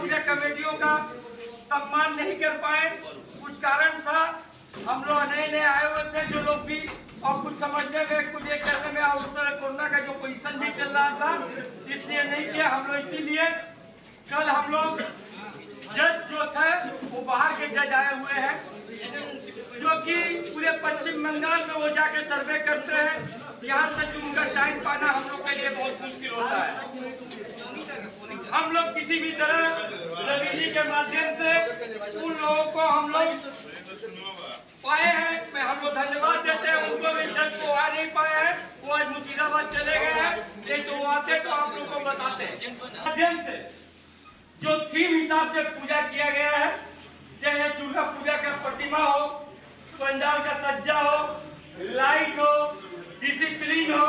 पूजा कमेटियों का सम्मान नहीं कर पाए। कुछ कारण था, हम लोग नए नए आए हुए थे जो लोग भी, और कुछ समझने में कुछ एक करने में, और उस तरह कोरोना का जो पोजीशन भी चल रहा था इसलिए नहीं किया हम लोग। इसीलिए कल हम लोग जज जो थे वो बाहर के जज आए हुए हैं, जो कि पूरे पश्चिम बंगाल में वो जाके सर्वे करते हैं। यहाँ तक कि उनका टाइम पाना हम लोग के लिए बहुत मुश्किल होता है। हम लोग किसी भी तरह रवि जी के माध्यम से उन लोगों को हम लोग पाए हैं, मैं हम लोग धन्यवाद देते हैं उनको भी। जज को आ नहीं पाए हैं, वो आज मुर्शिदाबाद चले गए हैं, नहीं तो वो आते तो आप लोग को बताते हैं। माध्यम से जो थीम हिसाब से पूजा किया गया है, चाहे दुर्गा पूजा का प्रतिमा हो, पंडाल का सज्जा हो, लाइट हो, डिसिप्लिन हो,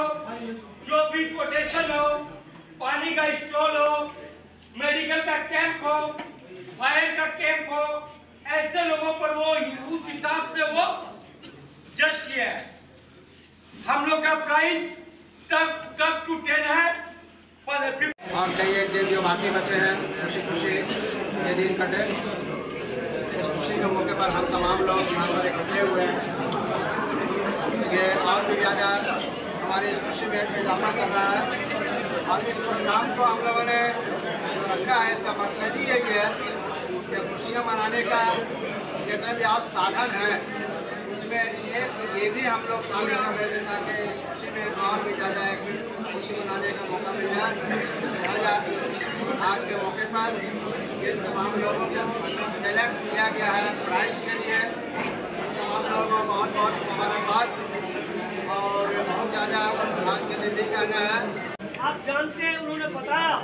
जो भी कोटेशन हो, पानी का स्टॉल हो, मेडिकल का कैंप हो, फायर का कैंप हो, ऐसे लोगों पर वो उस हिसाब से वो जज किया है। हम लोग का प्राइस तब टू 10 है। और कई एक दिन जो बाकी बचे हैं, खुशी ये दिन कटे। इस खुशी के मौके पर हम तमाम लोग यहाँ पर इकट्ठे हुए हैं। ये और भी ज़्यादा हमारी इस खुशी में इजाफा कर रहा है। और इस प्रोग्राम को हम लोगों ने जो रखा है, इसका मकसद ही यही है कि खुशियाँ मनाने का जितने भी आज साधन हैं उसमें ये भी हम लोग शामिल कर रहे थे, ताकि इस खुशी में और भी ज़्यादा खुशी मनाने का मौका मिल जाए। लिहाजा आज के मौके पर जिन तमाम लोगों को सेलेक्ट किया गया है प्राइज़ के लिए, तमाम लोगों को बहुत बहुत मुबारकबाद और बहुत ज़्यादा आज के दिन का कहना है। आप जानते हैं, उन्होंने बताया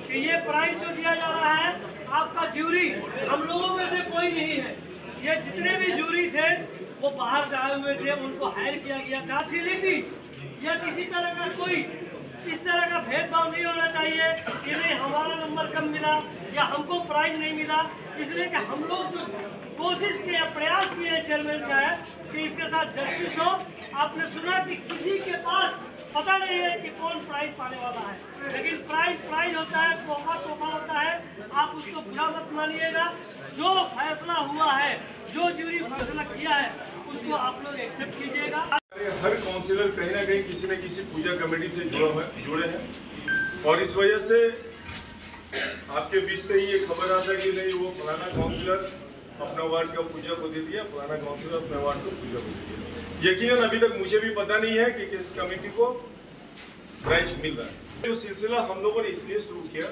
कि ये प्राइज जो दिया जा रहा है आपका ज्यूरी हम लोगों में से कोई नहीं है। ये जितने भी ज्यूरी थे वो बाहर से आए हुए थे, उनको हायर किया गया था। फैसिलिटी या किसी तरह का कोई इस तरह का भेदभाव नहीं होना चाहिए कि नहीं हमारा नंबर कम मिला या हमको प्राइज नहीं मिला। इसलिए कि हम लोग जो कोशिश किए, प्रयास किए चेयरमैन साहब कि इसके साथ जस्टिस हो। आपने सुना कि किसी के पास पता नहीं है कि कौन प्राइज पाने वाला है, लेकिन प्राइज होता है, तोहफा होता है। आप उसको बुरा मत मानिएगा। जो फैसला हुआ है, जो ज्यूरी फैसला किया है, उसको आप लोग एक्सेप्ट कीजिएगा। हर काउंसिलर कहीं ना कहीं किसी न किसी पूजा कमेटी से जुड़े हैं, और इस वजह से आपके बीच से ही ये खबर आता है कि नहीं वो फलाना काउंसिलर अपना वार्ड का पूजा को दे दिया, फलाना काउंसिलर अपने वार्ड को पूजा को दे दिया। यकीनन अभी तक मुझे भी पता नहीं है कि किस कमेटी को प्राइज मिल रहा है। जो सिलसिला हम लोगों ने इसलिए शुरू किया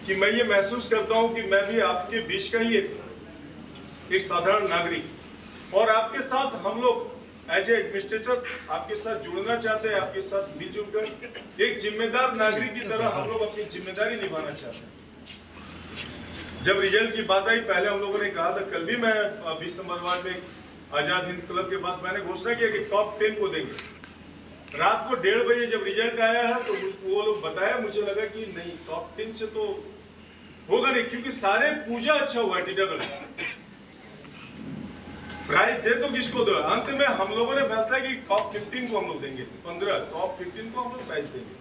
कि मैं ये महसूस करता हूं कि मैं भी आपके बीच का ही एक साधारण नागरिक, और आपके साथ हम लोग एज ए एडमिनिस्ट्रेटर आपके साथ जुड़ना चाहते हैं, आपके साथ मिलजुल कर एक जिम्मेदार नागरिक की तरह हम लोग अपनी जिम्मेदारी निभाना चाहते हैं। जब रिजल्ट की बात आई, पहले हम लोगों ने कहा था, कल भी मैं 20 नंबर वार्ड में आजाद हिंद क्लब के पास मैंने घोषणा किया कि टॉप 10 को देंगे। रात को 1:30 बजे जब रिजल्ट आया है तो वो लोग बताया, मुझे लगा कि नहीं टॉप 10 से तो होगा नहीं, क्योंकि सारे पूजा अच्छा हुआ है। टीटागढ़ प्राइज दे तो किसको दो, अंत में हम लोगों ने फैसला कि टॉप 15 को हम लोग देंगे, 15 टॉप 15 को हम लोग प्राइज देंगे,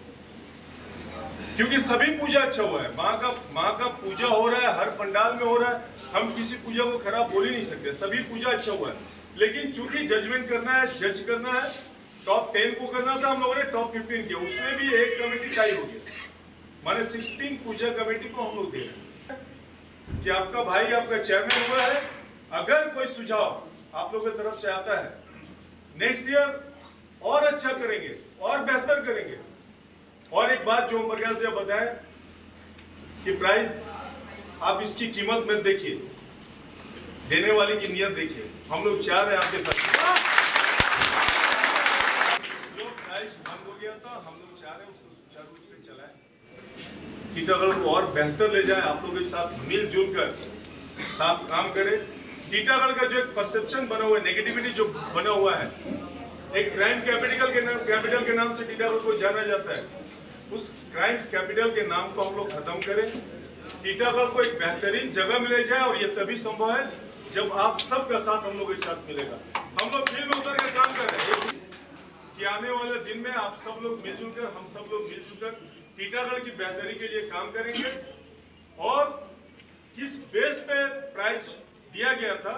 क्योंकि सभी पूजा अच्छा हुआ है। माँ का पूजा हो रहा है, हर पंडाल में हो रहा है। हम किसी पूजा को खराब बोल ही नहीं सकते, सभी पूजा अच्छा हुआ है। लेकिन चूंकि जजमेंट करना है, जज करना है, टॉप 10 को करना था, हम लोगों ने टॉप 15 किया। उसमें भी एक कमेटी टाई हो गई, माने 16 पूजा कमेटी को हम लोग दे रहे हैं कि आपका भाई आपका चेयरमैन हुआ है। अगर कोई सुझाव आप लोगों की तरफ से आता है, नेक्स्ट ईयर और अच्छा करेंगे और बेहतर करेंगे। और एक बात जो प्रकाश जी बताए कि प्राइज आप इसकी कीमत में देखिए, देने वाले की नियत देखिए। हम लोग चाह रहे हैं आपके साथ, जो प्राइज बंद हो गया था, हम लोग चाह रहे हैं उसको सुचारू रूप से चलाएं, टीटागढ़ को और बेहतर ले जाएं, आप लोगों के साथ मिलजुल कर साथ काम करें। टीटागढ़ का जो एक परसेप्शन बना हुआ है, नेगेटिविटी जो बना हुआ है, एक क्राइम कैपिटल के नाम से टीटागढ़ को जाना जाता है, उस क्राइम कैपिटल के नाम को हम लोग खत्म करें, टीटागढ़ को एक बेहतरीन जगह मिले जाए। और ये तभी संभव है जब आप सबका साथ हम लोग के साथ मिलेगा। हम लोग फील्ड में उतर कर काम कर रहे हैं कि आने वाले दिन में आप सब लोग मिलजुल कर, हम सब लोग मिलजुल कर टीटागढ़ की बेहतरी के लिए काम करेंगे। और किस बेस पे प्राइज दिया गया था